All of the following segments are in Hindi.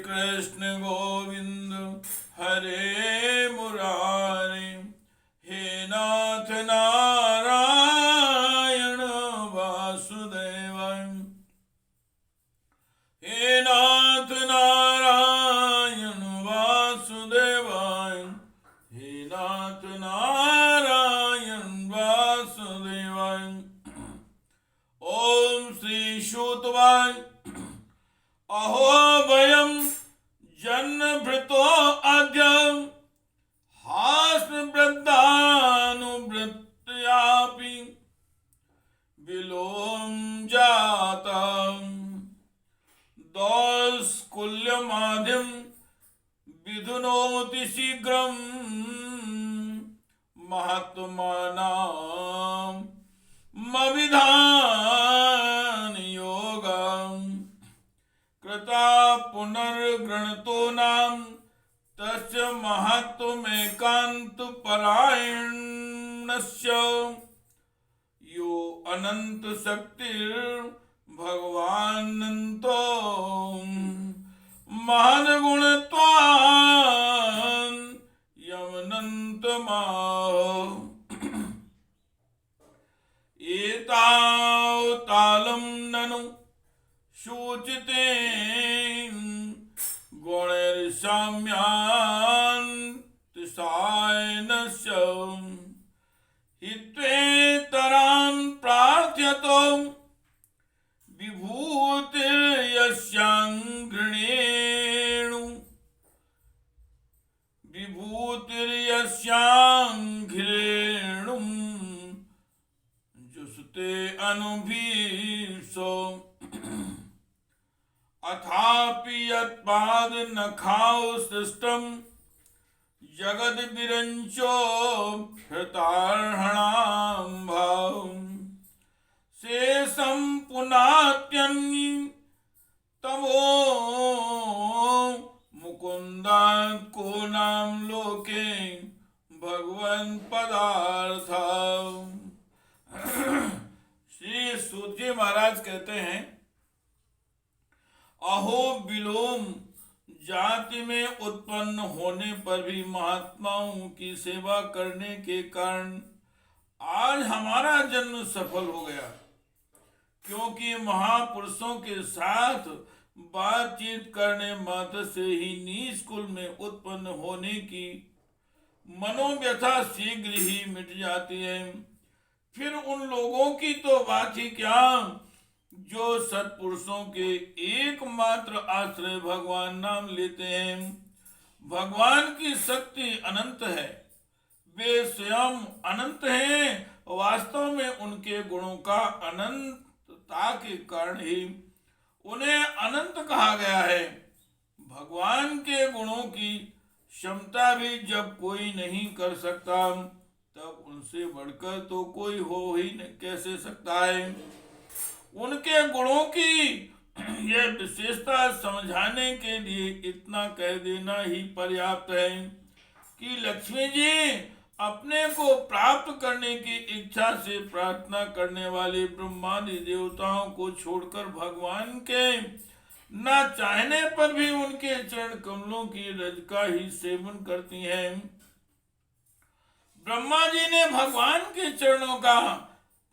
कृष्ण गोविंद हरे मुरारे, हे नाथ नारायण वासुदेवाय, हे नाथ नारायण वासुदेवाय, हे नाथ नारायण वासुदेवाय। ओम श्री सूतवाय अहो वयम जन्मभृतो अद्य हास्यवृद्धानुवृत्त्यापि विलोम जातम् दौस्कुल्यमाद्यं विधुनोति शीघ्रं महात्मानां मविधान योगम् कृता पुनर्गृणतो नाम तस्य महात्म्येकान्तपरायणस्य यो अनंत शक्तिर भगवानन्तो महान गुणत्वान् यमनन्तमाह एतावतालं ननु सूचिते गुणैर्साम्यान्तिसायनस्य हित्वेतरान् प्रार्थ्यतो विभूतिर्यस्यां घृणेषु जुषते अनुभीषो अथापि यत्पादनखाओ सृष्टं जगद विरंचो हृतार्हणां भावं शेषं पुनात्यन्यी तमो मुकुन्दात् को नाम लोके भगवन् पदार्थ। श्री सूत जी महाराज कहते हैं, अहो विलोम जाति में उत्पन्न होने पर भी महात्माओं की सेवा करने के कारण आज हमारा जन्म सफल हो गया, क्योंकि महापुरुषों के साथ बातचीत करने मात्र से ही नीच कुल में उत्पन्न होने की मनोव्यथा शीघ्र ही मिट जाती है। फिर उन लोगों की तो बात ही क्या जो सत्पुरुषों के एकमात्र आश्रय भगवान नाम लेते हैं। भगवान की शक्ति अनंत है, वे स्वयं अनंत हैं। वास्तव में उनके गुणों का अनंतता के कारण ही उन्हें अनंत कहा गया है। भगवान के गुणों की क्षमता भी जब कोई नहीं कर सकता, तब उनसे बढ़कर तो कोई हो ही कैसे सकता है। उनके गुणों की यह विशेषता समझाने के लिए इतना कह देना ही पर्याप्त है कि लक्ष्मी जी अपने को प्राप्त करने की इच्छा से प्रार्थना करने वाले ब्रह्मादि देवताओं को छोड़कर भगवान के न चाहने पर भी उनके चरण कमलों की रज का ही सेवन करती हैं। ब्रह्मा जी ने भगवान के चरणों का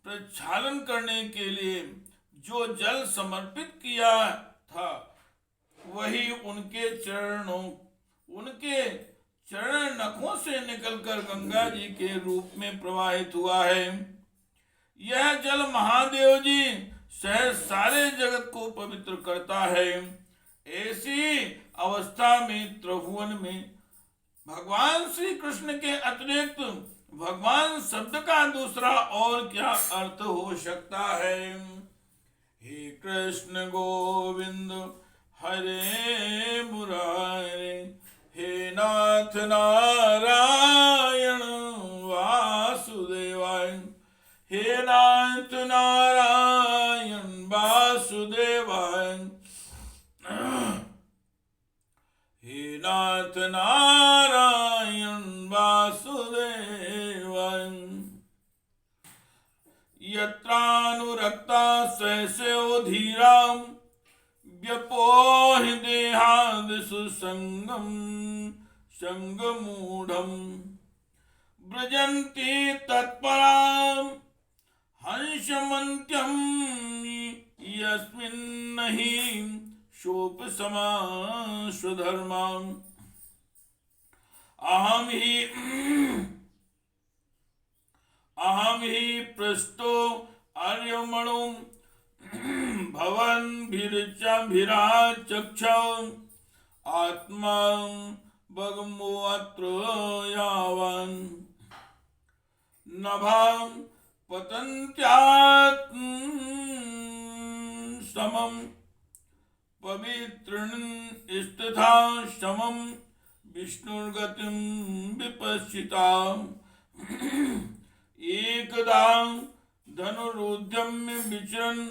प्रक्षालन करने के लिए जो जल समर्पित किया था, वही उनके चरण नखों से निकलकर गंगा जी के रूप में प्रवाहित हुआ है। यह जल महादेव जी सहज सारे जगत को पवित्र करता है। ऐसी अवस्था में त्रिभुवन में भगवान श्री कृष्ण के अतिरिक्त भगवान शब्द का दूसरा और क्या अर्थ हो सकता है। हे कृष्ण गोविंद हरे मुरारे, हे नाथ नारायण वासुदेवाय, हे नाथ नारायण वासुदेवाय, हे नाथ नारायण वासुदेवाय। यत्रानुरक्ता स्वयं धीराम व्यपोहि देहादिषु संगम संगमूढ़म् ब्रजन्ति तत्पराम् हंसमन्त्यम् यस्मिन्नहि शोपसमा स्वधर्माम् अहम ही पृष्ठो आर्यमणो भवन भिरचा चक्ष आत्मा भगमो अत्र यावन् नभां पतन्त्यात् समं पवित्रं स्थिता समं विष्णुर्गतिं विपश्चिताम् एकदा धनुरुद्यम्य विचरन्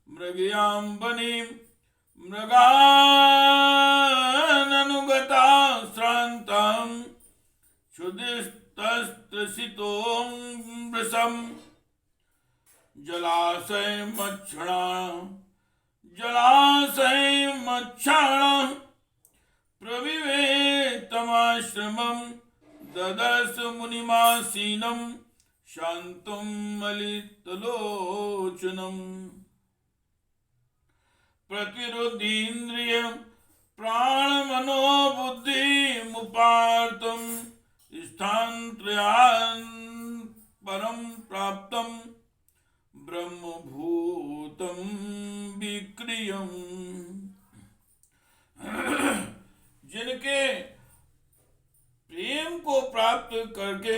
मृगयां वने मृगाननुगता श्रान्तां क्षुधिस्तस्त्रसितो वृषम् जलाशयमक्षाण प्रविवेतमाश्रमं ददर्श मुनिमासीनं शान्तं मलितलोचनम् प्रतिरुद्धीन्द्रिय प्राणमनोबुद्धिमुपार्तं स्थानत्रयान् परं प्राप्तं ब्रह्मभूतं विक्रियम्। जिनके प्रेम को प्राप्त करके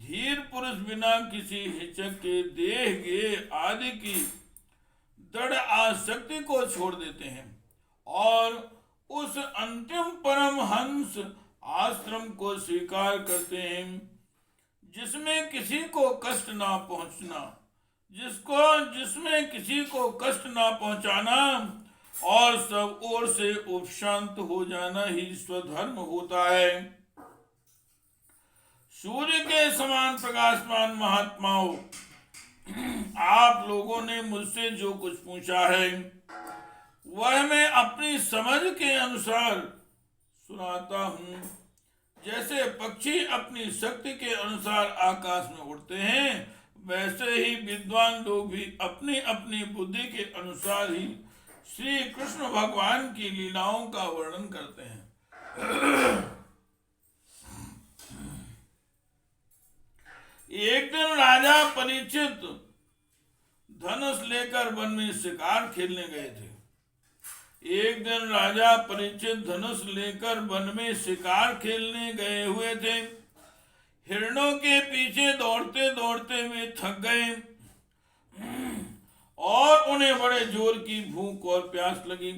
धीर पुरुष बिना किसी हिचक के देह गे आदि की दृढ़ आसक्ति को छोड़ देते हैं और उस अंतिम परम हंस आश्रम को स्वीकार करते हैं जिसमें किसी को कष्ट ना पहुंचना, जिसमें किसी को कष्ट ना पहुंचाना और सब ओर से उपशांत हो जाना ही स्वधर्म होता है। सूर्य के समान प्रकाशमान महात्माओं, आप लोगों ने मुझसे जो कुछ पूछा है वह मैं अपनी समझ के अनुसार सुनाता हूँ। जैसे पक्षी अपनी शक्ति के अनुसार आकाश में उड़ते हैं, वैसे ही विद्वान लोग भी अपनी अपनी बुद्धि के अनुसार ही श्री कृष्ण भगवान की लीलाओं का वर्णन करते हैं। एक दिन राजा परीक्षित धनुष लेकर वन में शिकार खेलने गए थे। हुए थे। हिरणों के पीछे दौड़ते दौड़ते वे थक गए और उन्हें बड़े जोर की भूख और प्यास लगी।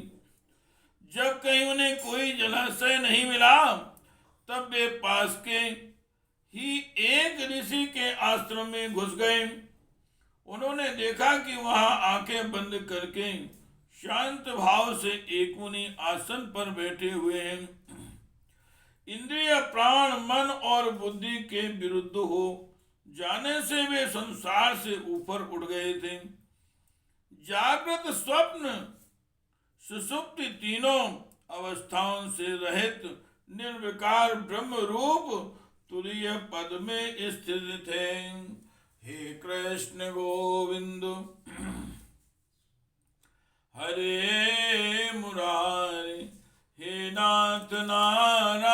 जब कहीं उन्हें कोई जलाशय नहीं मिला, तब वे पास के ही एक ऋषि के आश्रम में घुस गए। उन्होंने देखा कि वहां आंखें बंद करके शांत भाव से एक मुनि आसन पर बैठे हुए हैं। इंद्रिय, प्राण, मन और बुद्धि के विरुद्ध हो जाने से वे संसार से ऊपर उठ गए थे। जागृत, स्वप्न, सुषुप्ति तीनों अवस्थाओं से रहित निर्विकार ब्रह्म रूप तुरीय पद में स्थित थे। हे कृष्ण गोविंद हरे मुरारी, हे नाथ नारायण